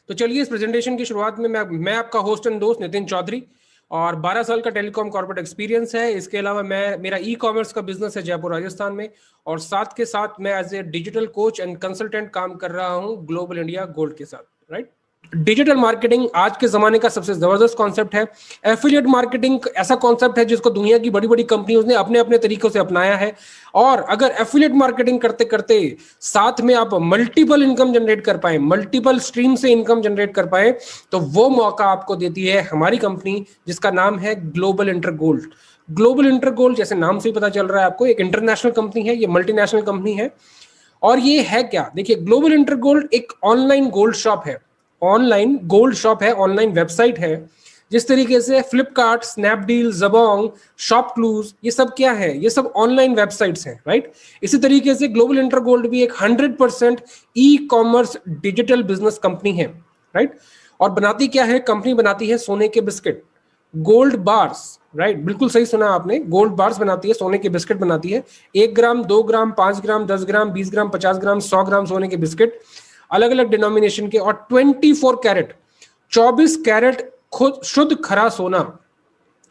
तो चलिए इस प्रेजेंटेशन की शुरुआत में मैं आपका होस्ट एंड दोस्त नितिन चौधरी, और 12 साल का टेलीकॉम कॉर्पोरेट एक्सपीरियंस है। इसके अलावा मेरा ई कॉमर्स का बिजनेस है जयपुर राजस्थान में, और साथ के साथ मैं as a digital coach and consultant काम कर रहा हूं ग्लोबल इंडिया गोल्ड के साथ। राइट, डिजिटल मार्केटिंग आज के जमाने का सबसे जबरदस्त कॉन्सेप्ट है। एफिलिएट मार्केटिंग ऐसा कॉन्सेप्ट है जिसको दुनिया की बड़ी बड़ी कंपनियों ने अपने अपने तरीकों से अपनाया है, और अगर एफिलिएट मार्केटिंग करते करते साथ में आप मल्टीपल इनकम जनरेट कर पाए, मल्टीपल स्ट्रीम से इनकम जनरेट कर पाए, तो वो मौका आपको देती है हमारी कंपनी जिसका नाम है global inter gold. Global inter gold जैसे नाम से ही पता चल रहा है आपको, एक इंटरनेशनल कंपनी है, ये मल्टीनेशनल कंपनी है। और ये है क्या, देखिए, ग्लोबल इंटर गोल्ड एक ऑनलाइन गोल्ड शॉप है, ऑनलाइन गोल्ड शॉप है, ऑनलाइन वेबसाइट है। जिस तरीके से Flipkart, Snapdeal, Jabong, shop clues, ये सब क्या है, ये सब ऑनलाइन वेबसाइट्स हैं। राइट, इसी तरीके से ग्लोबल इंटर गोल्ड भी एक 100% e commerce digital business company है। राइट, और बनाती क्या है कंपनी, बनाती है सोने के बिस्किट, गोल्ड बार्स। राइट, बिल्कुल सही सुना आपने, गोल्ड बार्स बनाती है, सोने के बिस्किट बनाती है। 1 ग्राम, 2 ग्राम, 5 ग्राम, 10 ग्राम, 20 ग्राम, 50 ग्राम, 100 ग्राम सोने के बिस्किट, अलग अलग डिनोमिनेशन के, और 24 कैरेट, 24 कैरेट खुद शुद्ध खरा सोना,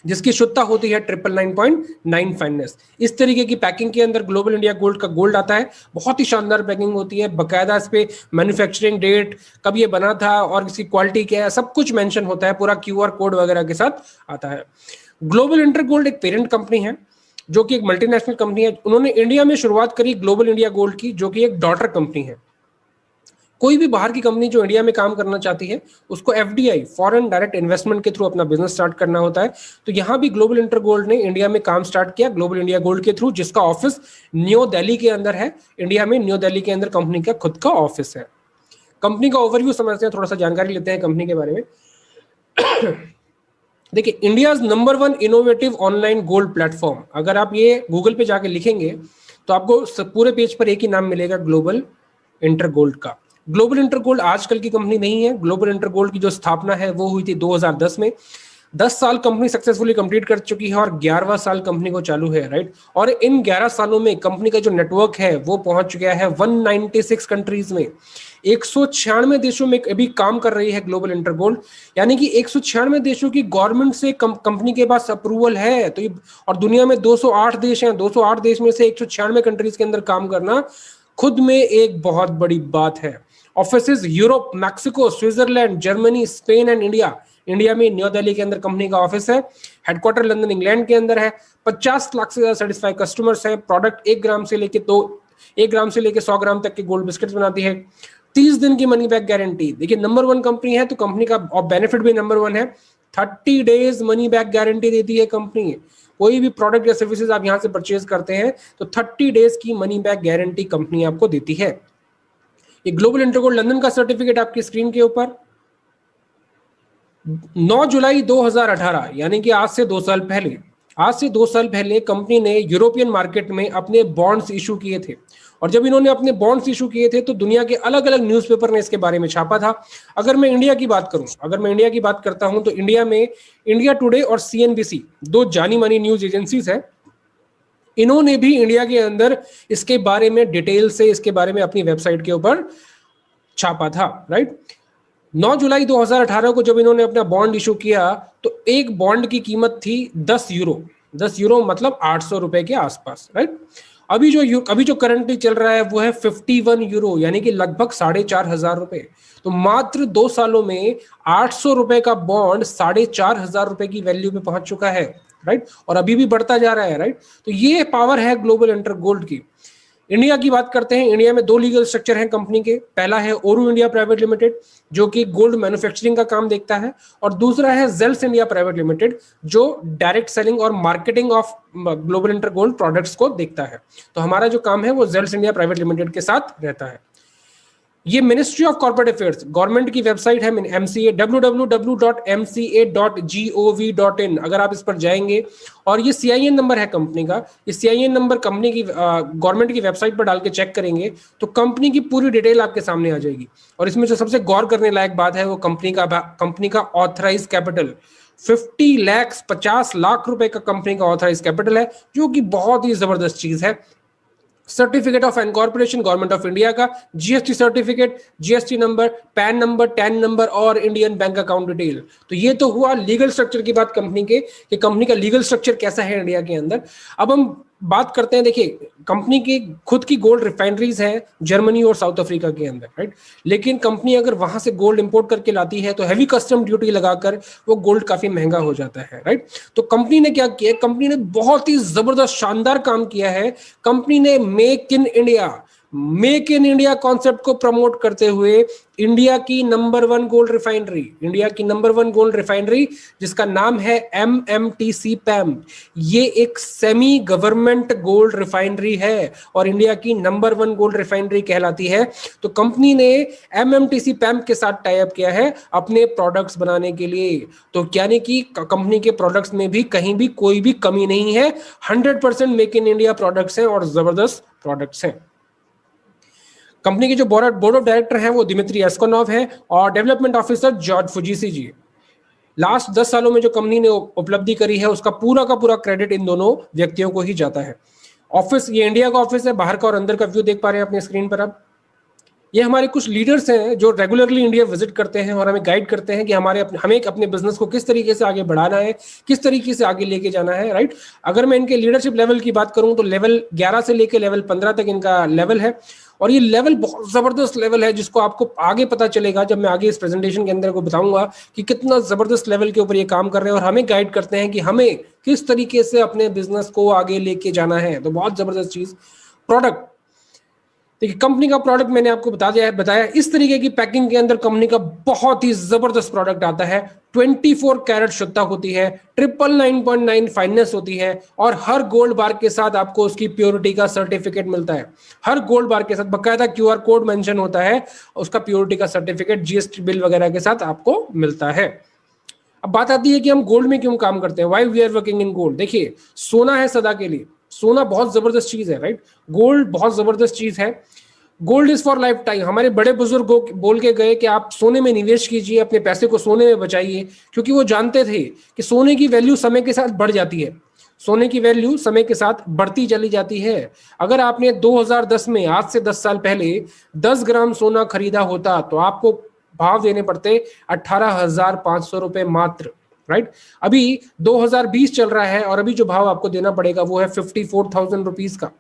जिसकी शुद्धता होती है 999.9 फाइननेस। इस तरीके की पैकिंग के अंदर ग्लोबल इंडिया गोल्ड का गोल्ड आता है। बहुत ही शानदार पैकिंग होती है, बकायदा इस पे मैन्युफैक्चरिंग डेट, कब ये बना था और इसकी क्वालिटी क्या है, सब कुछ मेंशन होता है, पूरा QR कोड वगैरह के साथ आता है। ग्लोबल इंटर गोल्ड एक पेरेंट कंपनी है जो कि एक मल्टीनेशनल कंपनी है। उन्होंने इंडिया में शुरुआत करी ग्लोबल इंडिया गोल्ड की, जो कि एक डॉटर कंपनी है। कोई भी बाहर की कंपनी जो इंडिया में काम करना चाहती है उसको FDI, फॉरेन डायरेक्ट इन्वेस्टमेंट के थ्रू अपना बिजनेस स्टार्ट करना होता है। तो यहां भी ग्लोबल इंटर गोल्ड ने इंडिया में काम स्टार्ट किया ग्लोबल इंडिया गोल्ड के थ्रू, जिसका ऑफिस न्यू दिल्ली के अंदर है। इंडिया में न्यू दिल्ली के अंदर कंपनी का खुद का ऑफिस है। कंपनी का ओवरव्यू समझते हैं, थोड़ा सा जानकारी लेते हैं कंपनी के बारे में। देखिए, India number 1 innovative online gold platform, अगर आप ये गूगल पे जाके लिखेंगे तो आपको पूरे पेज पर एक ही नाम मिलेगा, ग्लोबल इंटर गोल्ड का। ग्लोबल इंटर गोल्ड आजकल की कंपनी नहीं है। ग्लोबल इंटर गोल्ड की जो स्थापना है वो हुई थी 2010 में। 10 साल कंपनी सक्सेसफुली कंप्लीट कर चुकी है, और 11वां साल कंपनी को चालू है। राइट, और इन 11 सालों में कंपनी का जो नेटवर्क है वो पहुंच गया है 196 कंट्रीज में, 196 देशों में अभी काम कर रही है ग्लोबल इंटर गोल्ड। यानी कि 196 देशों की गवर्नमेंट से कंपनी के पास अप्रूवल है। तो और दुनिया में 208 देश हैं, 208 देश में से 196 कंट्रीज के अंदर काम करना खुद में एक बहुत बड़ी बात है। Offices Europe, Mexico, Switzerland, Germany, Spain and India. India में न्यू दिल्ली के अंदर कंपनी का ऑफिस है। हेडक्वार्टर लंदन इंग्लैंड के अंदर है। 50 लाख से ज्यादा सेटिस्फाइड कस्टमर्स हैं। प्रोडक्ट 1 ग्राम से लेके 100 ग्राम तक के गोल्ड बिस्किट्स बनाती है। 30 दिन की मनी बैक गारंटी। देखिए, नंबर 1 कंपनी है तो कंपनी का बेनिफिट भी नंबर 1 है। 30 डेज मनी बैक गारंटी देती है कंपनी। कोई भी प्रोडक्ट या सर्विसेज आप यहां से परचेज करते हैं तो 30 डेज की मनी बैक गारंटी कंपनी आपको देती है। ये ग्लोबल इंटर गोल्ड लंदन का सर्टिफिकेट आपकी स्क्रीन के ऊपर 9 जुलाई 2018, यानी कि आज से 2 साल पहले कंपनी ने यूरोपियन मार्केट में अपने बॉन्ड्स इशू किए थे। और जब इन्होंने अपने बॉन्ड्स इशू किए थे तो दुनिया के अलग अलग न्यूज़पेपर ने इसके बारे में छापा था। अगर मैं इंडिया की बात करता हूं तो इंडिया में इंडिया टुडे और CNBC, 2 जानी मानी न्यूज एजेंसीज है, इन्होंने भी इंडिया के अंदर इसके बारे में डिटेल से इसके बारे में अपनी वेबसाइट के ऊपर छापा था। राइट, 9 जुलाई 2018 को जब इन्होंने अपना बॉन्ड इशू किया तो एक बॉन्ड की कीमत थी 10 यूरो। 10 यूरो मतलब 800 रुपए के आसपास। राइट, अभी जो करंटली चल रहा है वो है 51 यूरो, यानी कि लगभग 4,500 रुपए। तो मात्र 2 सालों में 800 रुपए का बॉन्ड 4,500 रुपए की वैल्यू पे पहुंच चुका है। राइट, और अभी भी बढ़ता जा रहा है। राइट, तो ये पावर है ग्लोबल इंटर गोल्ड की। इंडिया की बात करते हैं। इंडिया में 2 लीगल स्ट्रक्चर हैं कंपनी के। पहला है ओरू इंडिया प्राइवेट लिमिटेड, जो कि गोल्ड मैन्युफैक्चरिंग का काम देखता है, और दूसरा है जेल्स इंडिया प्राइवेट लिमिटेड, जो डायरेक्ट सेलिंग और marketing of global inter gold products को देखता है। तो हमारा जो काम है वो जेल्स इंडिया प्राइवेट लिमिटेड के साथ रहता है। ये ministry of corporate affairs, government की वेबसाइट है MCA, www.mca.gov.in। अगर आप इस पर जाएंगे, और ये CIN नंबर है कंपनी का, ये CIN नंबर कंपनी की गवर्नमेंट की वेबसाइट पर डाल के चेक करेंगे तो कंपनी की पूरी डिटेल आपके सामने आ जाएगी। और इसमें जो सबसे गौर करने लायक बात है वो कंपनी का ऑथराइज कैपिटल 50 लाख रुपए का कंपनी का ऑथराइज कैपिटल है, जो कि बहुत ही जबरदस्त चीज है। Certificate of incorporation government of India का, GST certificate, GST number, PAN number, TAN number और इंडियन बैंक अकाउंट डिटेल। तो ये तो हुआ लीगल स्ट्रक्चर की बात कंपनी के, कि कंपनी का लीगल स्ट्रक्चर कैसा है इंडिया के अंदर। अब हम बात करते हैं, देखिए कंपनी की खुद की गोल्ड रिफाइनरीज है जर्मनी और साउथ अफ्रीका के अंदर, राइट। लेकिन कंपनी अगर वहां से गोल्ड इंपोर्ट करके लाती है तो हैवी कस्टम ड्यूटी लगाकर वो गोल्ड काफी महंगा हो जाता है, राइट। तो कंपनी ने क्या किया, कंपनी ने बहुत ही जबरदस्त शानदार काम किया है। कंपनी ने मेक इन इंडिया कॉन्सेप्ट को प्रमोट करते हुए इंडिया की नंबर 1 गोल्ड रिफाइनरी जिसका नाम है MMTC पैम, ये एक सेमी गवर्नमेंट गोल्ड रिफाइनरी है और इंडिया की नंबर 1 गोल्ड रिफाइनरी कहलाती है। तो कंपनी ने MMTC पैम के साथ टाई अप किया है अपने प्रोडक्ट्स बनाने के लिए। तो यानी कि कंपनी के प्रोडक्ट्स में भी कहीं भी कोई भी कमी नहीं है, 100% मेक इन इंडिया प्रोडक्ट्स हैं और जबरदस्त प्रोडक्ट्स हैं। कंपनी के जो बोर्ड ऑफ डायरेक्टर हैं वो दिमित्री एस्कोनॉव है और डेवलपमेंट ऑफिसर जॉर्ज फुजीसी जी। लास्ट 10 सालों में जो कंपनी ने उपलब्धि करी है उसका पूरा का पूरा क्रेडिट इन दोनों व्यक्तियों को ही जाता है। ऑफिस, ये इंडिया का ऑफिस है, बाहर का और अंदर का व्यू देख पा रहे हैं अपनी स्क्रीन पर आप। ये हमारे कुछ लीडर्स हैं जो रेगुलरली इंडिया विजिट करते हैं और हमें गाइड करते हैं कि हमें अपने बिजनेस को किस तरीके से आगे बढ़ाना है, किस तरीके से आगे लेके जाना है, राइट। अगर मैं इनके लीडरशिप लेवल की बात करूं तो लेवल 11 से लेके लेवल 15 तक इनका लेवल है और ये लेवल बहुत जबरदस्त लेवल है जिसको आपको आगे पता चलेगा जब मैं आगे इस प्रेजेंटेशन के अंदर को बताऊंगा कि कितना जबरदस्त लेवल के ऊपर ये काम कर रहे हैं और हमें गाइड करते हैं कि हमें किस तरीके से अपने बिजनेस को आगे लेके जाना है। तो बहुत जबरदस्त चीज। प्रोडक्ट, देखिए कंपनी का प्रोडक्ट मैंने आपको बताया इस तरीके की पैकिंग के अंदर कंपनी का बहुत ही जबरदस्त प्रोडक्ट आता है। 24 कैरेट शुद्धता होती है, 999.9 फाइननेस होती है और हर गोल्ड बार के साथ आपको उसकी प्योरिटी का सर्टिफिकेट मिलता है। हर गोल्ड बार के साथ बकायदा QR कोड मेंशन होता है, उसका प्योरिटी का सर्टिफिकेट GST बिल वगैरह के साथ आपको मिलता है। अब बात आती है कि हम गोल्ड में क्यों काम करते हैं, why we are working in gold. देखिए सोना है सदा के लिए, सोना बहुत जबरदस्त चीज है, राइट। गोल्ड बहुत जबरदस्त चीज है। Gold is for life time. हमारे बड़े बुजुर्ग बोल के गए कि आप सोने में निवेश कीजिए, अपने पैसे को सोने में बचाइए, क्योंकि वो जानते थे कि सोने की वैल्यू समय के साथ बढ़ जाती है। सोने की वैल्यू समय के साथ बढ़ती चली जाती है। अगर आपने 2010 में, आज से 10 साल पहले 10 ग्राम सोना खरीदा होता तो आपको भाव देने पड़ते 18,500 रुपए मात्र, राइट। अभी 2020 चल रहा है और अभी जो भाव आपको देना पड़ेगा वो है 54,000 रुपीज का,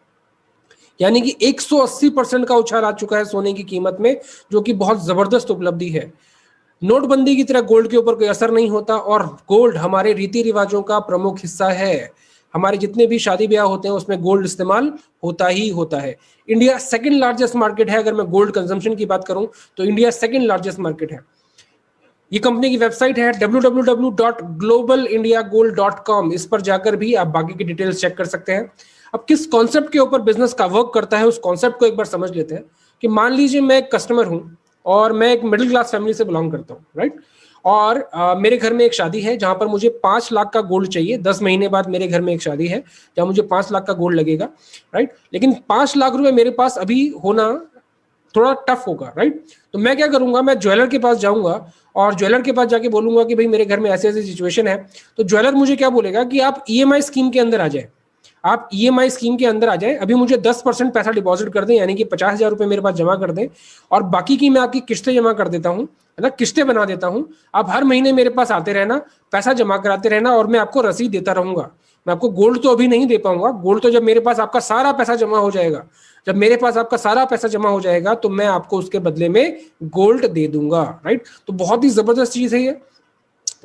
यानी कि 180% का उछाल आ चुका है सोने की कीमत में, जो कि बहुत जबरदस्त उपलब्धि है। नोटबंदी की तरह गोल्ड के ऊपर कोई असर नहीं होता और गोल्ड हमारे रीति रिवाजों का प्रमुख हिस्सा है। हमारे जितने भी शादी ब्याह होते हैं उसमें गोल्ड इस्तेमाल होता ही होता है। इंडिया सेकंड लार्जेस्ट मार्केट है। अगर मैं गोल्ड कंजम्पशन की बात करूं तो इंडिया सेकंड लार्जेस्ट मार्केट है। ये कंपनी की वेबसाइट है www.globalindiagold.com। इस पर जाकर भी आप बाकी की डिटेल्स चेक कर सकते हैं। अब किस कॉन्सेप्ट के ऊपर बिजनेस का वर्क करता है उस कॉन्सेप्ट को एक बार समझ लेते हैं। कि मान लीजिए मैं एक कस्टमर हूं और मैं एक मिडिल क्लास फैमिली से बिलोंग करता हूं, राइट। और मेरे घर में एक शादी है जहां पर मुझे 5 लाख का गोल्ड चाहिए। 10 महीने बाद मेरे घर में एक शादी है जहां मुझे 5 लाख का गोल्ड लगेगा, राइट। लेकिन 5 लाख रुपए मेरे पास अभी होना थोड़ा टफ होगा, राइट। तो मैं क्या करूंगा, मैं ज्वेलर के पास जाऊंगा और ज्वेलर के पास जाके बोलूंगा कि भाई मेरे घर में ऐसी ऐसी सिचुएशन है। तो ज्वेलर मुझे क्या बोलेगा कि आप EMI स्कीम के अंदर आ जाए, आप EMI स्कीम के अंदर आ जाए, अभी मुझे 10% पैसा डिपॉजिट कर दें, यानी कि 50,000 रुपए मेरे पास जमा कर दें और बाकी की मैं आपकी किस्तें जमा कर देता हूँ, है ना, किस्तें बना देता हूँ। आप हर महीने मेरे पास आते रहना, पैसा जमा कराते रहना और मैं आपको रसीद देता रहूंगा। मैं आपको गोल्ड तो अभी नहीं दे पाऊंगा, गोल्ड तो जब मेरे पास आपका सारा पैसा जमा हो जाएगा, जब मेरे पास आपका सारा पैसा जमा हो जाएगा तो मैं आपको उसके बदले में गोल्ड दे दूंगा, राइट। तो बहुत ही जबरदस्त चीज है ये।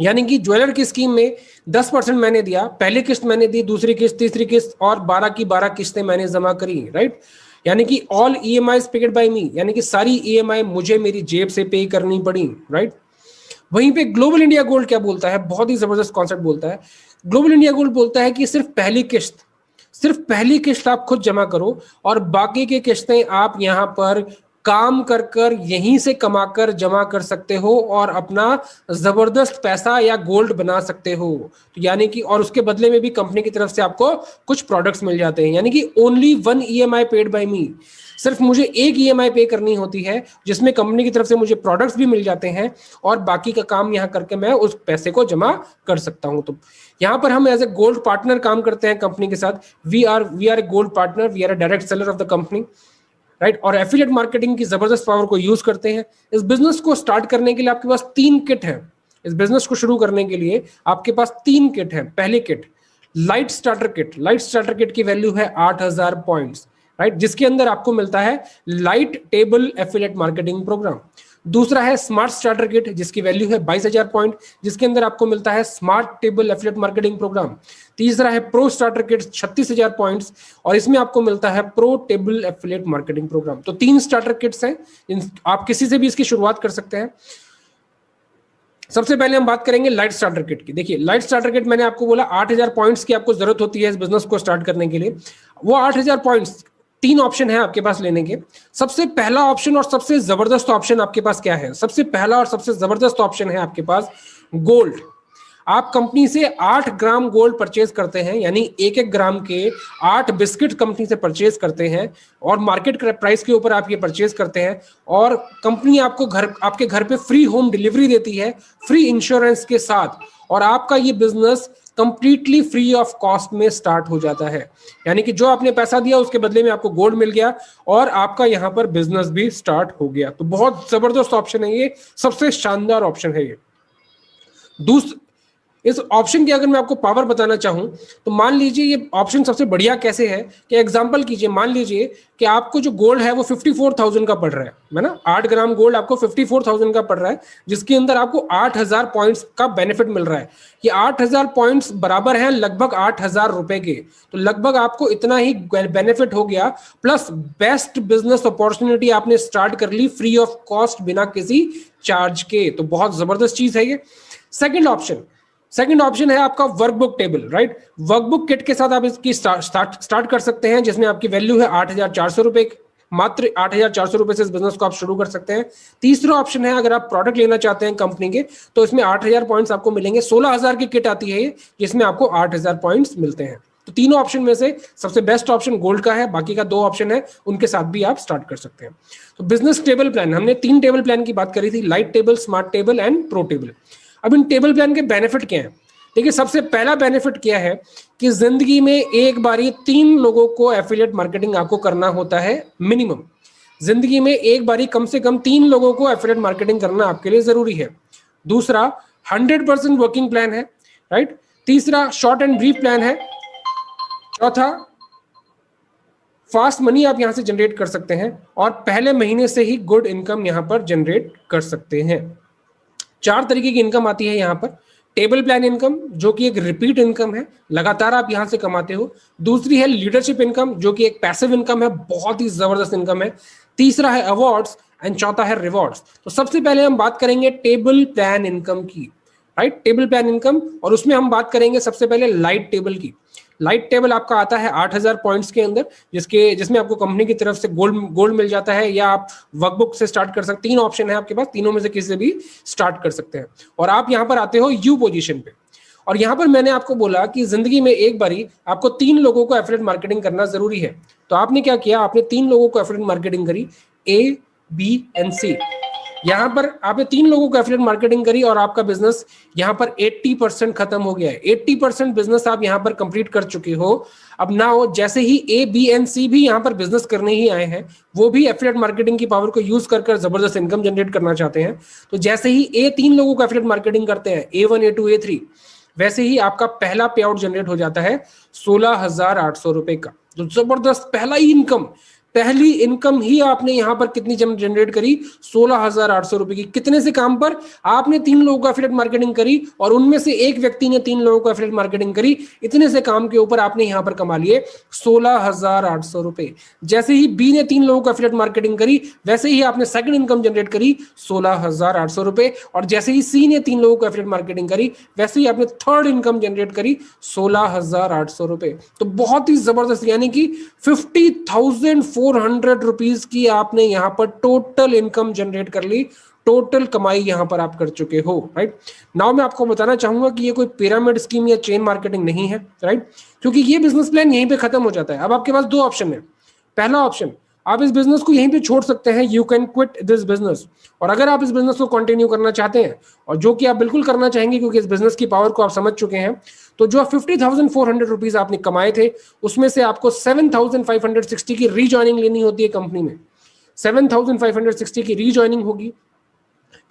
यानी कि ज्वेलर की स्कीम में 10% मैंने दिया, पहली किस्त मैंने दी, दूसरी किस्त, तीसरी किस्त और 12 की 12 किस्तें मैंने जमा करी, राइट। यानी कि ऑल EMIs पेड बाय मी, यानी कि सारी EMI मुझे मेरी जेब से पे करनी पड़ी, राइट। वहीं पे ग्लोबल इंडिया गोल्ड क्या बोलता है, बहुत ही जबरदस्त कॉन्सेप्ट बोलता है। ग्लोबल इंडिया गोल्ड बोलता है कि सिर्फ पहली किस्त आप खुद जमा करो और बाकी की किस्तें आप यहाँ पर काम कर कर यहीं से कमाकर जमा कर सकते हो और अपना जबरदस्त पैसा या गोल्ड बना सकते हो। तो यानी कि और उसके बदले में भी कंपनी की तरफ से आपको कुछ प्रोडक्ट्स मिल जाते हैं। यानी कि ओनली 1 EMI पेड बाय मी। सिर्फ मुझे एक ईएमआई पे करनी होती है जिसमें कंपनी की तरफ से मुझे प्रोडक्ट्स भी मिल जाते हैं और बाकी का काम यहाँ करके मैं उस पैसे को जमा कर सकता हूँ। तो यहाँ पर हम एज ए गोल्ड पार्टनर काम करते हैं कंपनी के साथ। We are a gold partner, we are a direct seller of the company, right. और एफिलिएट मार्केटिंग की जबरदस्त पावर को यूज करते हैं। इस बिजनेस को स्टार्ट करने के लिए आपके पास 3 किट है। इस बिजनेस को शुरू करने के लिए आपके पास 3 किट है। पहली kit light starter kit. Light starter kit की वैल्यू है 8000 पॉइंट्स, राइट, जिसके अंदर आपको मिलता है light table affiliate marketing program. दूसरा है स्मार्ट स्टार्टर किट जिसकी वैल्यू है 22000 पॉइंट, जिसके अंदर आपको मिलता है smart table affiliate marketing program. तीसरा है प्रो स्टार्टर किट 36000 पॉइंट्स और इसमें आपको मिलता है pro table affiliate marketing program. तो 3 स्टार्टर किट्स हैं, आप किसी से भी इसकी शुरुआत कर सकते हैं। सबसे पहले हम बात करेंगे लाइट स्टार्टर किट की। देखिए लाइट स्टार्टर किट मैंने आपको बोला 8000 पॉइंट्स की आपको जरूरत होती है इस बिजनेस को स्टार्ट करने के लिए। वो 8000 पॉइंट्स 3 ऑप्शन है आपके पास लेने के। सबसे पहला ऑप्शन और सबसे जबरदस्त ऑप्शन आपके पास क्या है? सबसे पहला और सबसे जबरदस्त ऑप्शन है आपके पास गोल्ड। आप कंपनी से 8 ग्राम गोल्ड परचेज करते हैं, यानी 1-1 ग्राम के 8 बिस्किट कंपनी से परचेज करते हैं और मार्केट प्राइस के ऊपर आप ये परचेज करते हैं और कंपनी आपको आपके घर पे फ्री होम डिलीवरी देती है, फ्री इंश्योरेंस के साथ, और आपका ये business completely free of cost में स्टार्ट हो जाता है। यानी कि जो आपने पैसा दिया उसके बदले में आपको गोल्ड मिल गया और आपका यहां पर बिजनेस भी स्टार्ट हो गया। तो बहुत जबरदस्त ऑप्शन है ये, सबसे शानदार ऑप्शन है ये। इस ऑप्शन की अगर मैं आपको पावर बताना चाहूं तो मान लीजिए ये ऑप्शन सबसे बढ़िया कैसे है कि एग्जांपल कीजिए, मान लीजिए कि आपको जो गोल्ड है वो 54,000 का पड़ रहा है ना, 8 ग्राम गोल्ड आपको 54,000 का पड़ रहा है, जिसके अंदर आपको 8000 पॉइंट्स का बेनिफिट मिल रहा है। ये 8000 पॉइंट्स बराबर है लगभग 8000 रुपए के। तो लगभग आपको इतना ही बेनिफिट हो गया, प्लस बेस्ट बिजनेस अपॉर्चुनिटी आपने स्टार्ट कर ली फ्री ऑफ कॉस्ट, बिना किसी चार्ज के। तो बहुत जबरदस्त चीज है ये। सेकंड ऑप्शन है आपका workbook table, right. Workbook kit के साथ आप इसकी स्टार्ट कर सकते हैं, जिसमें आपकी वैल्यू है 8400 रुपए। मात्र 8400 रुपए से इस बिजनेस को आप शुरू कर सकते हैं। तीसरा ऑप्शन है अगर आप प्रोडक्ट लेना चाहते हैं कंपनी के, तो इसमें 8000 पॉइंट्स आपको मिलेंगे। 16000 की किट आती है जिसमें आपको 8000 पॉइंट्स मिलते हैं। तो तीनों ऑप्शन में से सबसे बेस्ट ऑप्शन गोल्ड का है, बाकी का 2 ऑप्शन है उनके साथ भी आप स्टार्ट कर सकते हैं। तो बिजनेस टेबल प्लान, हमने 3 टेबल प्लान की बात करी थी, light table, smart table and pro table. अब इन टेबल प्लान के बेनिफिट क्या है? देखिए सबसे पहला बेनिफिट क्या है कि जिंदगी में एक बार 3 लोगों को एफिलिएट मार्केटिंग आपको करना होता है मिनिमम। जिंदगी में एक बारी कम से कम 3 लोगों को एफिलिएट मार्केटिंग करना आपके लिए जरूरी है। दूसरा 100% वर्किंग प्लान है, राइट। तीसरा शॉर्ट एंड ब्रीफ प्लान है। चौथा फास्ट मनी आप यहां से जनरेट कर सकते हैं और पहले महीने से ही गुड इनकम यहां पर जनरेट कर सकते हैं। 4 तरीके की इनकम आती है यहां पर। टेबल प्लान इनकम जो कि एक रिपीट इनकम है, लगातार आप यहां से कमाते हो। दूसरी है लीडरशिप इनकम जो कि एक पैसिव इनकम है, बहुत ही जबरदस्त इनकम है। तीसरा है अवार्ड्स एंड चौथा है रिवॉर्ड्स। तो सबसे पहले हम बात करेंगे टेबल प्लान इनकम की, राइट, टेबल प्लान इनकम। और उसमें हम बात करेंगे सबसे पहले लाइट टेबल की। लाइट टेबल आपका आता है 8000 पॉइंट्स के अंदर, जिसमें आपको कंपनी की तरफ से गोल्ड मिल जाता है, या आप वर्कबुक से स्टार्ट कर सकते। 3 ऑप्शन है आपके पास, तीनों में से किसी से भी स्टार्ट कर सकते हैं। और आप यहां पर आते हो यू पोजीशन पे। और यहां पर मैंने आपको बोला कि जिंदगी में एक बारी आपको 3 लोगों को एफिलिएट मार्केटिंग करना जरूरी है। तो आपने क्या किया, आपने 3 लोगों को एफिलिएट मार्केटिंग करी, ए, बी एंड सी। यहां पर आपने 3 लोगों को एफिलिएट मार्केटिंग करी और आपका बिजनेस यहां पर 80% खत्म हो गया है। 80% बिजनेस आप यहां पर कंप्लीट कर चुके हो। अब ना हो जैसे ही ए, बी एंड सी भी यहां पर बिजनेस करने ही आए हैं, वो भी एफिलिएट मार्केटिंग की पावर को यूज कर जबरदस्त इनकम जनरेट करना चाहते हैं। तो जैसे ही ए 3 लोगों को एफिलिएट मार्केटिंग करते हैं, A1, A2, A3, वैसे ही आपका पहला पे आउट जनरेट हो जाता है 16800 रुपए का। तो जबरदस्त पहली इनकम ही आपने यहां पर कितनी जनरेट करी, 16800 रुपए की। कितने से काम पर? आपने 3 लोगों को एफिलिएट मार्केटिंग करी और उनमें से एक व्यक्ति ने 3 लोगों को एफिलिएट मार्केटिंग करी। इतने से काम के ऊपर आपने यहां पर कमा लिए 16800 रुपए। जैसे ही बी ने 3 लोगों को एफिलिएट मार्केटिंग करी, वैसे ही आपने सेकंड इनकम जनरेट करी 16800 रुपए। और जैसे ही सी ने 3 लोगों को एफिलिएट मार्केटिंग करी, वैसे ही आपने थर्ड इनकम जनरेट करी 16800 रुपए। तो बहुत ही जबरदस्त, यानी कि 50,400 रुपीज की आपने यहां पर टोटल इनकम जनरेट कर ली, टोटल कमाई यहां पर आप कर चुके हो, राइट। नाउ मैं आपको बताना चाहूंगा कि ये कोई पिरामिड स्कीम या चेन मार्केटिंग नहीं है, राइट, क्योंकि ये बिजनेस प्लान यहीं पे खत्म हो जाता है। अब आपके पास 2 ऑप्शन है। पहला ऑप्शन, आप इस बिजनेस को यहीं पे छोड़ सकते हैं, you can quit this business. और अगर आप इस बिजनेस को कंटिन्यू करना चाहते हैं, और जो कि आप बिल्कुल करना चाहेंगे क्योंकि इस बिजनेस की पावर को आप समझ चुके हैं, तो जो 50,400 रुपीज आपने कमाए थे उसमें से आपको 7,560 की रीजॉइनिंग लेनी होती है कंपनी में। 7,560 की रीजॉइनिंग होगी,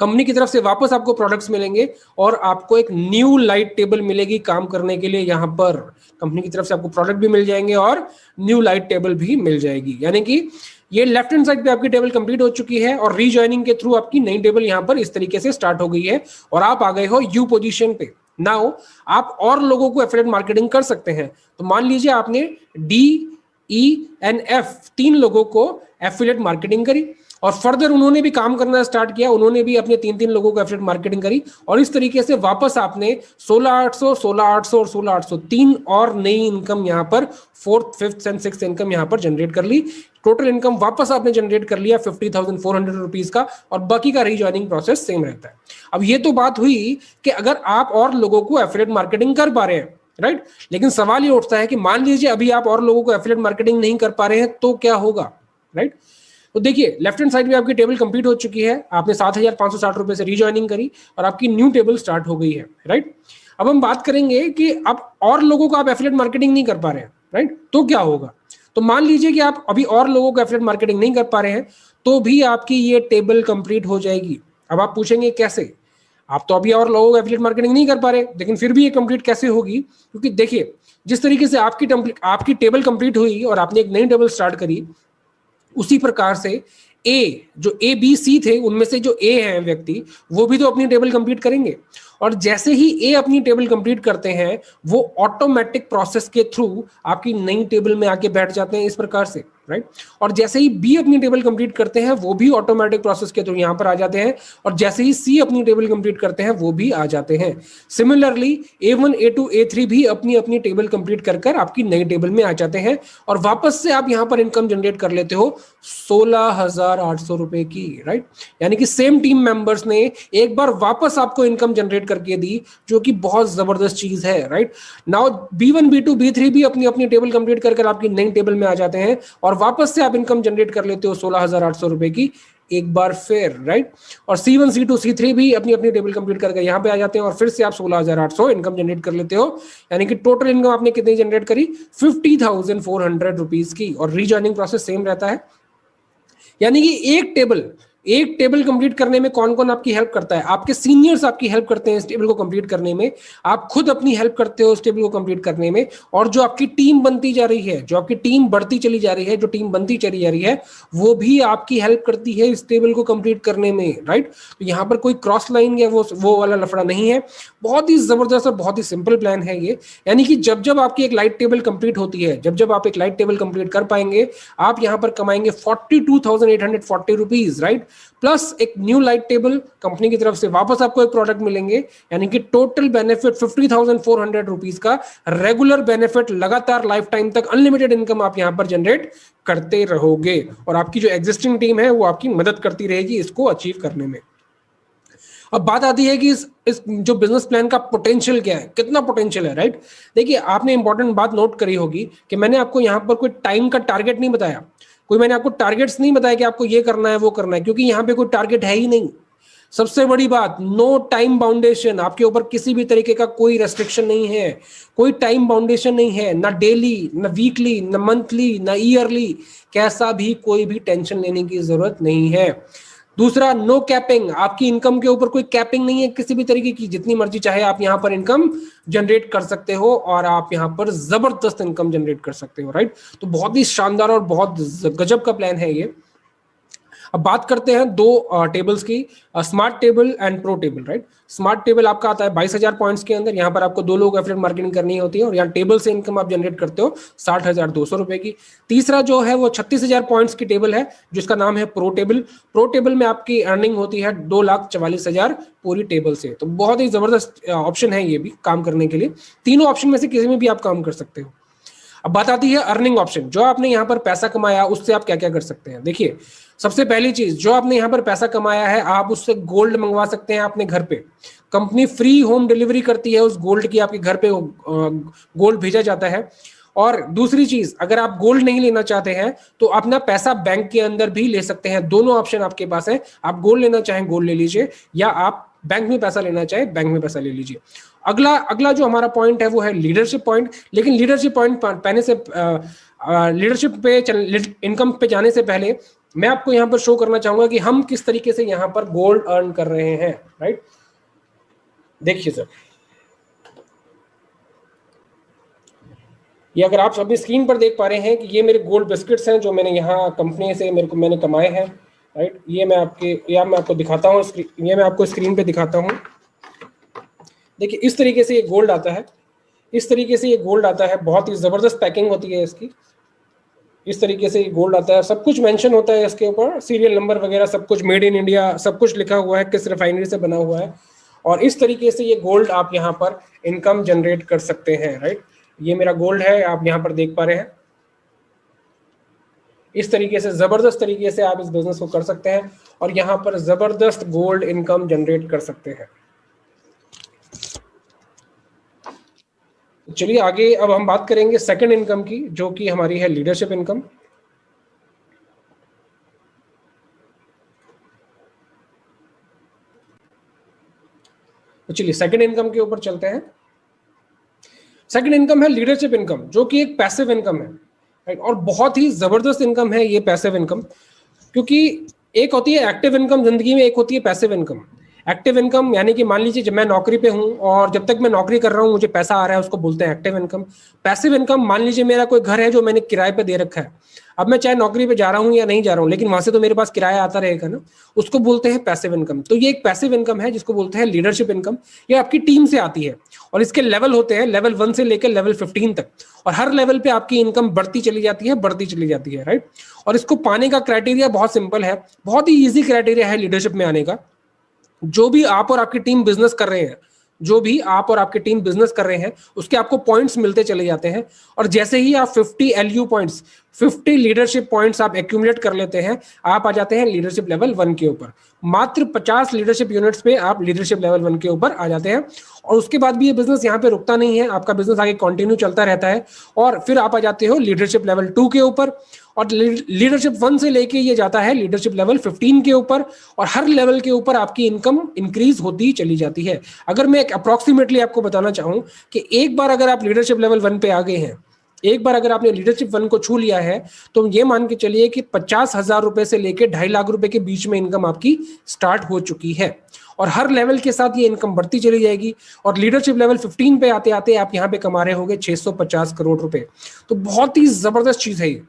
कंपनी की तरफ से वापस आपको प्रोडक्ट्स मिलेंगे और आपको एक न्यू लाइट टेबल मिलेगी काम करने के लिए। यहां पर कंपनी की तरफ से आपको प्रोडक्ट भी मिल जाएंगे और न्यू लाइट टेबल भी मिल जाएगी। यानी कि ये लेफ्ट हैंड साइड पे आपकी टेबल कंप्लीट हो चुकी है और रीजॉइनिंग के थ्रू आपकी नई टेबल यहां पर इस तरीके से स्टार्ट हो गई है और आप आ गए हो यू पोजीशन पे। नाउ आप और लोगों को एफिलिएट मार्केटिंग कर सकते हैं। तो मान लीजिए आपने DENF 3 लोगों को एफिलिएट मार्केटिंग करी और फर्दर उन्होंने भी काम करना स्टार्ट किया, उन्होंने भी अपने 3-3 लोगों को एफिलिएट मार्केटिंग करी और इस तरीके से वापस आपने 16,800, 16,800 और 16,800 3 और नई इनकम यहां पर 4th, 5th and 6th income यहां पर जनरेट कर ली। टोटल इनकम वापस आपने जनरेट कर लिया 50,400 रुपीज का और बाकी का रीजॉइनिंग प्रोसेस सेम रहता है। अब ये तो बात हुई कि अगर आप और लोगों को एफिलिएट मार्केटिंग कर पा रहे हैं, राइट। लेकिन सवाल ये उठता है कि मान लीजिए अभी आप और लोगों को एफिलिएट मार्केटिंग नहीं कर पा रहे हैं तो क्या होगा, राइट। तो देखिए लेफ्ट हैंड साइड में आपकी टेबल कंप्लीट हो चुकी है, आपने 7,560 रुपए से रीजॉइनिंग करी और आपकी न्यू टेबल स्टार्ट हो गई है, राइट। अब हम बात करेंगे कि अब और लोगों को आप एफिलिएट मार्केटिंग नहीं कर पा रहे हैं, राइट, तो क्या होगा। तो मान लीजिए कि आप अभी और लोगों को एफिलिएट मार्केटिंग नहीं कर पा रहे हैं तो भी आपकी ये टेबल कंप्लीट हो जाएगी। अब आप पूछेंगे कैसे, आप तो अभी और लोगों को एफिलिएट मार्केटिंग नहीं कर पा रहे लेकिन फिर भी ये कंप्लीट कैसे होगी, क्योंकि देखिए जिस तरीके से आपकी टेबल कंप्लीट हुई और आपने एक नई टेबल स्टार्ट करी, उसी प्रकार से जो ABC थे उनमें से जो A है व्यक्ति, वो भी तो अपनी टेबल कंप्लीट करेंगे और जैसे ही A अपनी टेबल कंप्लीट करते हैं वो ऑटोमेटिक प्रोसेस के थ्रू आपकी नई टेबल में आके बैठ जाते हैं इस प्रकार से, राइट। और जैसे ही B अपनी टेबल कंप्लीट करते हैं वो भी ऑटोमेटिक प्रोसेस के थ्रू यहां पर आ जाते हैं और जैसे ही C अपनी टेबल कंप्लीट करते हैं वो भी आ जाते हैं। सिमिलरली A1, A2, A3 भी अपनी अपनी टेबल कंप्लीट कर आपकी नई टेबल में आ जाते हैं और वापस से आप यहां पर इनकम जनरेट कर लेते हो 16,800 रुपए की, राइट। यानी कि सेम टीम मेंबर्स ने एक बार वापस आपको इनकम जनरेट करके दी, जो कि बहुत जबरदस्त चीज है, right. Now B1, B2, B3 भी अपनी अपनी टेबल कंप्लीट कर आपकी नई टेबल में आ जाते हैं और वापस से आप इनकम जनरेट कर लेते हो 16,800 रुपए की एक बार फिर, राइट। और C1, C2, C3 भी अपनी अपनी टेबल कंप्लीट करके यहां पे आ जाते हैं और फिर से आप 16,800 इनकम जनरेट कर लेते हो। यानी कि टोटल इनकम आपने कितनी जनरेट करी, 50,400 रुपीज की। और रीजॉइनिंग प्रोसेस सेम रहता है। यानी कि एक टेबल कंप्लीट करने में कौन कौन आपकी हेल्प करता है, आपके सीनियर्स आपकी हेल्प करते हैं इस टेबल को कंप्लीट करने में, आप खुद अपनी हेल्प करते हो इस टेबल को कंप्लीट करने में, और जो आपकी टीम बनती जा रही है, जो आपकी टीम बढ़ती चली जा रही है, जो टीम बनती चली जा रही है, वो भी आपकी हेल्प करती है इस टेबल को कंप्लीट करने में, राइट। तो यहाँ पर कोई क्रॉस लाइन या वो वाला लफड़ा नहीं है। बहुत ही जबरदस्त और बहुत ही सिंपल प्लान है ये। यानी कि जब जब आपकी एक लाइट टेबल कंप्लीट होती है, जब जब आप एक लाइट टेबल कंप्लीट कर पाएंगे, आप यहाँ पर कमाएंगे 42,840 रुपीज, राइट। प्लस एक न्यू लाइट टेबल कंपनी की तरफ से वापस आपको एक प्रोडक्ट मिलेंगे। यानी कि टोटल बेनिफिट 50,400 रुपीज का रेगुलर बेनिफिट, लगातार लाइफ टाइम तक अनलिमिटेड इनकम आप यहां पर जनरेट करते रहोगे और आपकी जो एग्जिस्टिंग टीम है वो आपकी मदद करती रहेगी इसको अचीव करने में। अब बात आती है कि इस जो बिजनेस प्लान का पोटेंशियल क्या है, कितना पोटेंशियल है, राइट। देखिए आपने इंपॉर्टेंट बात नोट करी होगी कि मैंने आपको यहाँ पर कोई टाइम का टारगेट नहीं बताया, कोई मैंने आपको टारगेट्स नहीं बताया कि आपको ये करना है वो करना है, क्योंकि यहाँ पे कोई टारगेट है ही नहीं। सबसे बड़ी बात, नो टाइम बाउंडेशन, आपके ऊपर किसी भी तरीके का कोई रेस्ट्रिक्शन नहीं है, कोई टाइम बाउंडेशन नहीं है, ना डेली, ना वीकली, ना मंथली, ना ईयरली, कैसा भी कोई भी टेंशन लेने की जरूरत नहीं है। दूसरा, नो कैपिंग, आपकी इनकम के ऊपर कोई कैपिंग नहीं है किसी भी तरीके की, जितनी मर्जी चाहे आप यहाँ पर इनकम जनरेट कर सकते हो और आप यहाँ पर जबरदस्त इनकम जनरेट कर सकते हो, राइट। तो बहुत ही शानदार और बहुत गजब का प्लान है ये। अब बात करते हैं दो टेबल्स की, smart table and pro table, right. Smart table आपका आता है 22,000 पॉइंट्स के अंदर, यहाँ पर आपको 2 लोग एफिलिएट मार्केटिंग करनी होती है और यहाँ टेबल से इनकम आप जनरेट करते हो 60,200 रुपए की। तीसरा जो है वो 36,000 पॉइंट्स की टेबल है जिसका नाम है प्रो टेबल। प्रो टेबल में आपकी अर्निंग होती है 2,44,000 पूरी टेबल से। तो बहुत ही जबरदस्त ऑप्शन है ये भी काम करने के लिए। तीनों ऑप्शन में से किसी में भी आप काम कर सकते हो। अब बात आती है अर्निंग ऑप्शन, जो आपने यहाँ पर पैसा कमाया उससे आप क्या क्या कर सकते हैं। देखिए सबसे पहली चीज, जो आपने यहाँ पर पैसा कमाया है आप उससे गोल्ड मंगवा सकते हैं अपने घर पे। कंपनी फ्री होम डिलीवरी करती है उस गोल्ड की, आपके घर पे गोल्ड भेजा जाता है और दूसरी चीज, अगर आप गोल्ड नहीं लेना चाहते हैं तो अपना पैसा बैंक के अंदर भी ले सकते हैं। दोनों ऑप्शन आपके पास है। आप गोल्ड लेना चाहें गोल्ड ले लीजिए, या आप बैंक में पैसा लेना चाहे बैंक में पैसा ले लीजिए। अगला अगला जो हमारा पॉइंट है वो है लीडरशिप पॉइंट। लेकिन लीडरशिप पॉइंट पहले से लीडरशिप पे इनकम पे जाने से पहले मैं आपको यहाँ पर शो करना चाहूंगा कि हम किस तरीके से यहाँ पर गोल्ड अर्न कर रहे हैं, राइट। देखिए सर, ये अगर आप अपनी स्क्रीन पर देख पा रहे हैं कि ये मेरे गोल्ड बिस्किट्स हैं जो मैंने यहाँ कंपनी से मैंने कमाए हैं, राइट। ये मैं आपको दिखाता हूँ, ये मैं आपको स्क्रीन पे दिखाता हूँ। देखिए इस तरीके से ये गोल्ड आता है, इस तरीके से ये गोल्ड आता है, बहुत ही जबरदस्त पैकिंग होती है इसकी। इस तरीके से ये गोल्ड आता है, सब कुछ मेंशन होता है इसके ऊपर, सीरियल नंबर वगैरह सब कुछ, मेड इन इंडिया सब कुछ लिखा हुआ है, किस रिफाइनरी से बना हुआ है। और इस तरीके से ये गोल्ड आप यहाँ पर इनकम जनरेट कर सकते हैं, राइट। ये मेरा गोल्ड है, आप यहाँ पर देख पा रहे हैं। इस तरीके से जबरदस्त तरीके से आप इस बिजनेस को कर सकते हैं और यहाँ पर जबरदस्त गोल्ड इनकम जनरेट कर सकते हैं। चलिए आगे अब हम बात करेंगे सेकंड इनकम की, जो कि हमारी है लीडरशिप इनकम। तो चलिए सेकंड इनकम के ऊपर चलते हैं। सेकंड इनकम है लीडरशिप इनकम, जो कि एक पैसिव इनकम है, राइट। और बहुत ही जबरदस्त इनकम है ये पैसिव इनकम, क्योंकि एक होती है एक्टिव इनकम जिंदगी में, एक होती है पैसिव इनकम। एक्टिव इनकम यानी कि मान लीजिए जब मैं नौकरी पे हूं और जब तक मैं नौकरी कर रहा हूं मुझे पैसा आ रहा है, उसको बोलते हैं एक्टिव इनकम। पैसिव इनकम, मान लीजिए मेरा कोई घर है जो मैंने किराए पे दे रखा है, अब मैं चाहे नौकरी पे जा रहा हूं या नहीं जा रहा हूं लेकिन वहां से तो मेरे पास किराया आता रहेगा ना, उसको बोलते हैं पैसिव इनकम। तो ये एक पैसिव इनकम है जिसको बोलते हैं लीडरशिप इनकम। ये आपकी टीम से आती है और इसके लेवल होते हैं लेवल 1 से लेकर लेवल 15 तक, और हर लेवल पे आपकी इनकम बढ़ती चली जाती है, राइट। और इसको पाने का क्राइटेरिया बहुत सिंपल है, बहुत ही ईजी क्राइटेरिया है लीडरशिप में आने का। जो भी आप और आपकी टीम बिजनेस कर रहे हैं, जो भी आप और आपकी टीम बिजनेस कर रहे हैं उसके आपको पॉइंट्स मिलते चले जाते हैं, और जैसे ही आप 50 LU पॉइंट्स, 50 लीडरशिप पॉइंट्स आप एक्यूमुलेट कर लेते हैं, आप आ जाते हैं लीडरशिप लेवल 1 के ऊपर। मात्र 50 लीडरशिप यूनिट्स पे आप लीडरशिप लेवल 1 के ऊपर आ जाते हैं, और उसके बाद भी ये बिजनेस यहाँ पे रुकता नहीं है, आपका बिजनेस आगे कंटिन्यू चलता रहता है। और फिर आप आ जाते हो लीडरशिप लेवल 2 के ऊपर, और लीडरशिप 1 से लेके ये जाता है लीडरशिप लेवल 15 के ऊपर, और हर लेवल के ऊपर आपकी इनकम इंक्रीज होती चली जाती है। अगर मैं एक अप्रोक्सीमेटली आपको बताना चाहूं कि एक बार अगर आप लीडरशिप लेवल 1 पे आ गए हैं, एक बार अगर आपने लीडरशिप 1 को छू लिया है, तो ये मान के चलिए कि 50,000 रुपए से लेके 2.5 लाख रुपए के बीच में इनकम आपकी स्टार्ट हो चुकी है, और हर लेवल के साथ ये इनकम बढ़ती चली जाएगी। और लीडरशिप लेवल 15 पे आते आते आप यहाँ पे कमा रहे होंगे 650 करोड़ रुपए। तो बहुत ही जबरदस्त चीज है ये।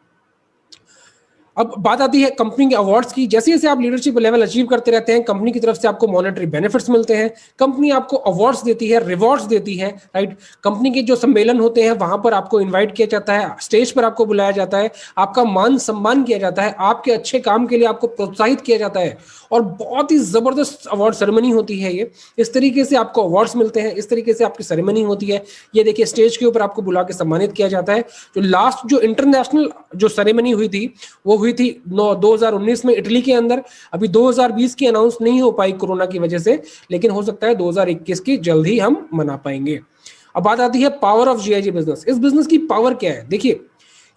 अब बात आती है कंपनी के अवार्ड्स की। जैसे जैसे आप लीडरशिप लेवल अचीव करते रहते हैं, कंपनी की तरफ से आपको मॉनेटरी बेनिफिट्स मिलते हैं, कंपनी आपको अवार्ड्स देती है, रिवॉर्ड्स देती है, राइट। कंपनी के जो सम्मेलन होते हैं वहां पर आपको इनवाइट किया जाता है, स्टेज पर आपको बुलाया जाता है, आपका मान सम्मान किया जाता है, आपके अच्छे काम के लिए आपको प्रोत्साहित किया जाता है, और बहुत ही जबरदस्त अवार्ड सेरेमनी होती है ये। इस तरीके से आपको अवार्ड्स मिलते हैं, इस तरीके से आपकी सेरेमनी होती है। ये देखिए स्टेज के ऊपर आपको बुला के सम्मानित किया जाता है। जो लास्ट जो इंटरनेशनल जो सेरेमनी हुई थी वो हुई थी 2019 में इटली के अंदर। अभी 2020 की अनाउंस नहीं हो पाई कोरोना की वजह से, लेकिन हो सकता है 2021 की जल्द ही हम मना पाएंगे। अब बात आती है पावर ऑफ GIG बिजनेस। इस बिजनेस की पावर क्या है? देखिए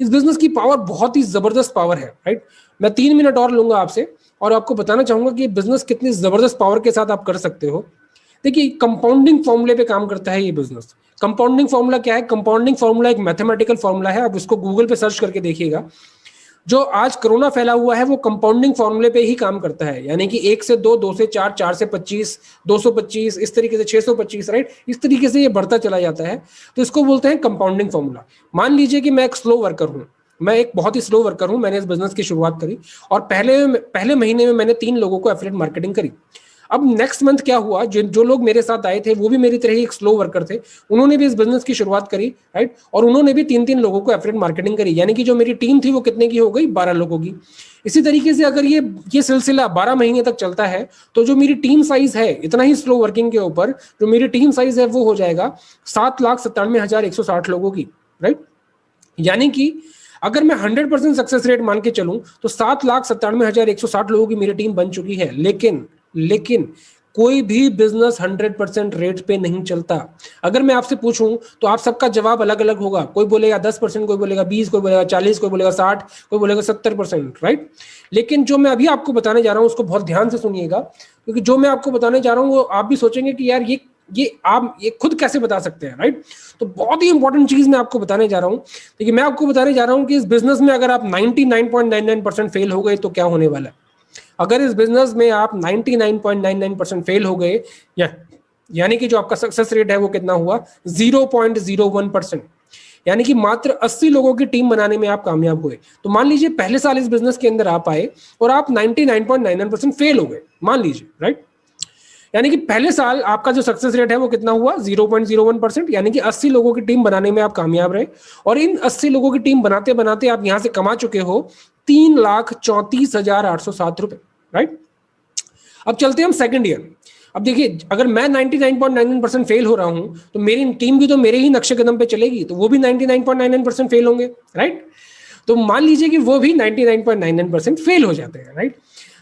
इस बिजनेस की पावर बहुत ही जबरदस्त पावर है, राइट। मैं 3 मिनट और लूंगा आपसे और आपको बताना चाहूंगा कि बिजनेस कितनी जबरदस्त पावर के साथ आप कर सकते हो। देखिए कंपाउंडिंग फॉर्मूले पे काम करता है ये बिजनेस। कंपाउंडिंग फॉर्मूला क्या है? कंपाउंडिंग फॉर्मूला एक मैथमेटिकल फॉर्मूला है, आप उसको गूगल पे सर्च करके देखिएगा। जो आज कोरोना फैला हुआ है वो कंपाउंडिंग फॉर्मूले पे ही काम करता है, यानी कि 1 से 2, 2 से 4, 4 से 25, 225, इस तरीके से 625, राइट। इस तरीके से ये बढ़ता चला जाता है, तो इसको बोलते हैं कंपाउंडिंग फॉर्मूला। मान लीजिए कि मैं एक स्लो वर्कर हूं, मैं एक बहुत ही स्लो वर्कर हूं, मैंने इस बिजनेस की शुरुआत करी और पहले महीने में मैंने 3 लोगों को एफिलिएट मार्केटिंग करी। अब नेक्स्ट मंथ क्या हुआ, जो लोग मेरे साथ आए थे वो भी मेरी तरह ही एक स्लो वर्कर थे, उन्होंने भी इस बिजनेस की शुरुआत करी, राइट। और उन्होंने भी 3-3 लोगों को एफिलिएट मार्केटिंग करी, यानी कि जो मेरी टीम थी वो कितने की हो गई? 12 लोगों की। इसी तरीके से अगर ये सिलसिला 12 महीने तक चलता है तो जो मेरी टीम साइज है, इतना ही स्लो वर्किंग के ऊपर जो मेरी टीम साइज है वो हो जाएगा 7,97,160 लोगों की, राइट। यानी कि अगर मैं 100% सक्सेस रेट मान के चलूं तो 7,97,160 लोगों की मेरी टीम बन चुकी है। लेकिन कोई भी बिजनेस 100% रेट पे नहीं चलता। अगर मैं आपसे पूछूं तो आप सबका जवाब अलग अलग होगा। कोई बोलेगा 10%, कोई बोलेगा 20, कोई बोलेगा 40, कोई बोलेगा 60, कोई बोलेगा 70%, राइट। लेकिन जो मैं अभी आपको बताने जा रहा हूं उसको बहुत ध्यान से सुनिएगा, क्योंकि जो मैं आपको बताने जा रहा हूं वो आप भी सोचेंगे कि यार ये आप ये खुद कैसे बता सकते हैं, राइट। तो बहुत ही इंपॉर्टेंट चीज मैं आपको बताने जा रहा हूं। देखिए, मैं आपको बताने जा रहा हूं कि इस बिजनेस में अगर आप 99.99% फेल हो गए तो क्या होने वाला है। अगर इस बिजनेस में आप 99.99% फेल हो गए, यानी कि जो आपका सक्सेस रेट है वो कितना हुआ, 0.01%, यानी कि मात्र 80 लोगों की टीम बनाने में आप कामयाब हुए। तो मान लीजिए पहले साल इस बिजनेस के अंदर आप आए और आप 99.99% फेल हो गए, मान लीजिए, राइट। यानी कि पहले साल आपका जो सक्सेस रेट है वो कितना हुआ, 0.01%, यानी कि 80 लोगों की टीम बनाने में आप कामयाब रहे। और इन 80 लोगों की टीम बनाते बनाते आप यहां से कमा चुके हो 3,34,807 रुपए, राइट। अब चलते हैं हम सेकंड ईयर। अब देखिए, अगर मैं 99.99% फेल हो रहा हूं तो मेरी टीम भी तो मेरे ही नक्शे कदम पे चलेगी, तो वो भी 99.99% फेल होंगे, राइट। तो मान लीजिए कि वो भी 99.99% फेल हो जाते हैं, राइट।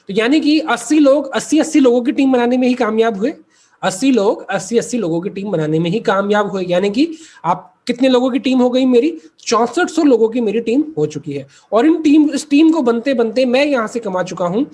तो यानी कि 80 लोग 80 लोगों की टीम बनाने में ही कामयाब हुए। 80 लोग 80 लोगों की टीम बनाने में ही कामयाब हुए, यानी कि आप कितने लोगों की टीम हो गई मेरी, 6400 लोगों की मेरी टीम हो चुकी है। और इस टीम को बनते बनते मैं यहां से कमा चुका हूं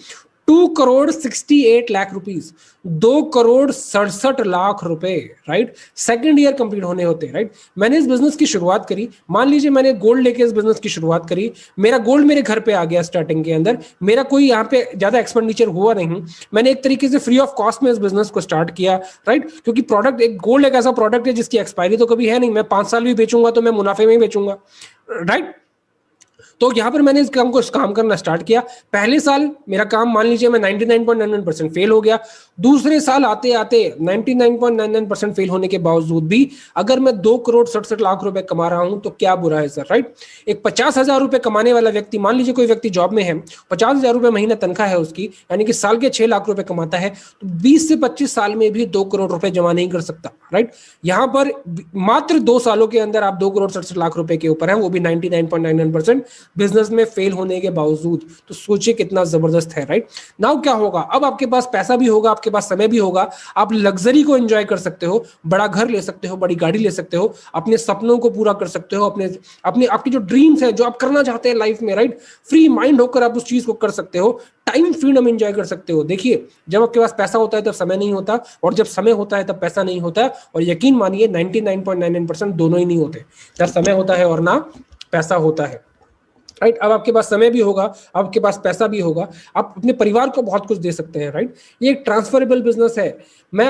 2,68,00,000 रुपीज, 2,67,00,000 रुपए, राइट। सेकंड ईयर कंप्लीट होने होते, राइट। मैंने इस बिजनेस की शुरुआत करी, मान लीजिए मैंने गोल्ड लेके इस बिजनेस की शुरुआत करी। मेरा गोल्ड मेरे घर पे आ गया स्टार्टिंग के अंदर, मेरा कोई यहाँ पे ज्यादा एक्सपेंडिचर हुआ नहीं। मैंने एक तरीके से फ्री ऑफ कॉस्ट में इस बिजनेस को स्टार्ट किया, राइट। क्योंकि प्रोडक्ट एक गोल्ड एक ऐसा प्रोडक्ट है जिसकी एक्सपायरी तो कभी है नहीं, मैं 5 साल भी बेचूंगा तो मैं मुनाफे में ही बेचूंगा, राइट। तो यहां पर मैंने इस काम करना स्टार्ट किया। पहले साल मेरा काम मान लीजिए मैं 99.99% फेल हो गया। दूसरे साल आते आते 99.99% फेल होने के बावजूद भी अगर मैं 2,67,00,000 रुपए कमा रहा हूं तो क्या बुरा है सर, राइट। एक 50,000 रुपए कमाने वाला व्यक्ति, मान लीजिए कोई व्यक्ति जॉब में है, 50,000 रुपए महीना तनख्वाह है उसकी, यानी कि साल के 6 लाख रुपए कमाता है, तो 20 से 25 साल में भी 2 करोड़ रुपए जमा नहीं कर सकता, राइट। यहां पर मात्र 2 सालों के अंदर आप 2,67,00,000 रुपए के ऊपर है, वो भी 99.99% बिजनेस में फेल होने के बावजूद। तो सोचिए कितना जबरदस्त है, राइट। नाउ क्या होगा, अब आपके पास पैसा भी होगा, आपके पास समय भी होगा, आप लग्जरी को एंजॉय कर सकते हो, बड़ा घर ले सकते हो, बड़ी गाड़ी ले सकते हो, अपने सपनों को पूरा कर सकते हो, अपने अपने आपकी जो ड्रीम्स है, जो आप करना चाहते हैं लाइफ में, राइट। फ्री माइंड होकर आप उस चीज को कर सकते हो, टाइम फ्रीडम एंजॉय कर सकते हो। देखिए, जब आपके पास पैसा होता है तब समय नहीं होता, और जब समय होता है तब पैसा नहीं होता। और यकीन मानिए 99.99% दोनों ही नहीं होते, ना समय होता है और ना पैसा होता है, राइट। अब आपके पास समय भी होगा, आपके पास पैसा भी होगा, आप अपने परिवार को बहुत कुछ दे सकते हैं, राइट। ये एक ट्रांसफरेबल बिजनेस है। मैं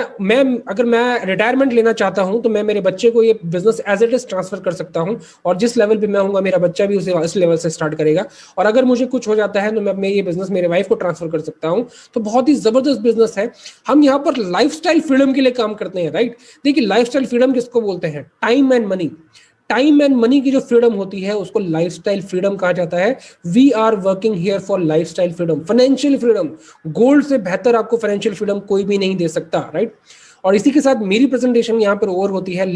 अगर मैं रिटायरमेंट लेना चाहता हूं तो मैं मेरे बच्चे को ये business as it is transfer कर सकता हूं, और जिस लेवल पे मैं होऊंगा मेरा बच्चा भी उस लेवल से स्टार्ट करेगा। और अगर मुझे कुछ हो जाता है तो मैं ये बिजनेस मेरे वाइफ को ट्रांसफर कर सकता हूं। तो बहुत ही जबरदस्त बिजनेस है। हम यहाँ पर लाइफस्टाइल फ्रीडम के लिए काम करते हैं, राइट। देखिए, लाइफस्टाइल फ्रीडम किसको बोलते हैं, time and money. Time and money की जो फ्रीडम होती है उसको लाइफस्टाइल फ्रीडम कहा जाता है। We are working here for lifestyle freedom, financial freedom. Gold से बेहतर आपको फाइनेंशियल फ्रीडम कोई भी नहीं दे सकता, राइट। और इसी के साथ मेरी प्रेजेंटेशन यहाँ पर ओवर होती है।